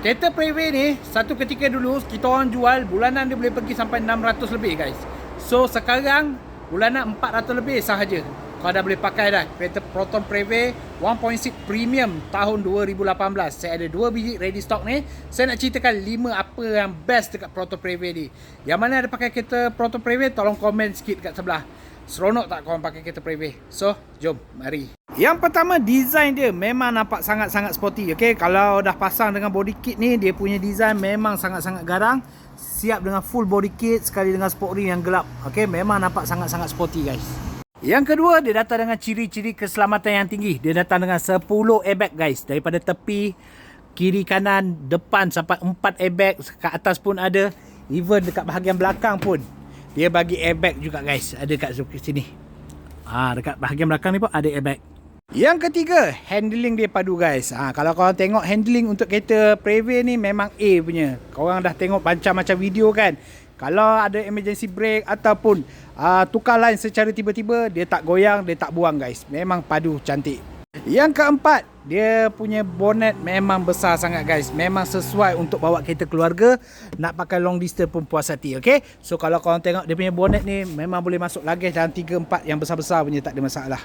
Kereta Prevey ni satu ketika dulu kita orang jual bulanan dia boleh pergi sampai 600 lebih guys. So sekarang bulanan 400 lebih sahaja. Kau dah boleh pakai dah kereta Proton Prevey 1.6 Premium tahun 2018. Saya ada 2 biji ready stock ni. Saya nak ceritakan 5 apa yang best dekat Proton Prevey ni. Yang mana ada pakai kereta Proton Prevey, tolong komen sikit kat sebelah. Seronok tak korang pakai kereta Prevey? So, jom, mari. Yang pertama, design dia memang nampak sangat-sangat sporty. Okay, kalau dah pasang dengan body kit ni, dia punya design memang sangat-sangat garang. Siap dengan full body kit sekali dengan sport ring yang gelap. Okay, memang nampak sangat-sangat sporty guys. Yang kedua, dia datang dengan ciri-ciri keselamatan yang tinggi. Dia datang dengan 10 airbag guys. Daripada tepi, kiri, kanan, depan sampai 4 airbag. Kat atas pun ada. Even dekat bahagian belakang pun dia bagi airbag juga guys. Ada kat sini. Dekat bahagian belakang ni pun ada airbag. Yang ketiga, handling dia padu guys. Kalau korang tengok handling untuk kereta Prevey ni memang A punya. Korang dah tengok macam-macam video kan. Kalau ada emergency brake ataupun tukar line secara tiba-tiba, dia tak goyang, dia tak buang guys. Memang padu, cantik. Yang keempat, dia punya bonnet memang besar sangat guys. Memang sesuai untuk bawa kereta keluarga. Nak pakai long distance pun puas hati. Okay? So kalau korang tengok dia punya bonnet ni, memang boleh masuk luggage dalam 3-4 yang besar-besar punya, tak ada masalah.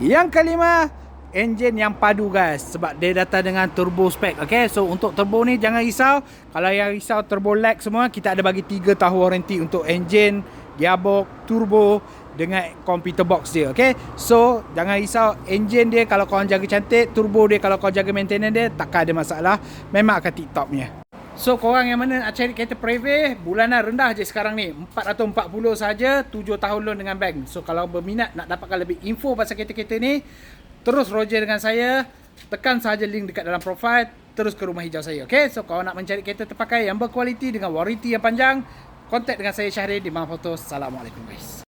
Yang kelima, enjin yang padu guys. Sebab dia datang dengan turbo spec. Okay? So untuk turbo ni jangan risau. Kalau yang risau turbo lag semua, kita ada bagi 3 tahun warranty untuk enjin, gearbox, turbo dengan computer box dia. Okay? So jangan risau, enjin dia kalau korang jaga cantik, turbo dia kalau korang jaga maintenance dia, takkan ada masalah. Memang akan tip-top punya. So korang yang mana nak cari kereta Prevey, bulanan rendah je sekarang ni, 440 saja, 7 tahun loan dengan bank. So kalau berminat nak dapatkan lebih info pasal kereta-kereta ni, terus Roger dengan saya. Tekan sahaja link dekat dalam profile, terus ke rumah hijau saya. Okay? So kalau nak mencari kereta terpakai yang berkualiti dengan warranty yang panjang, kontak dengan saya Syahrir di Bang Photo. Assalamualaikum guys.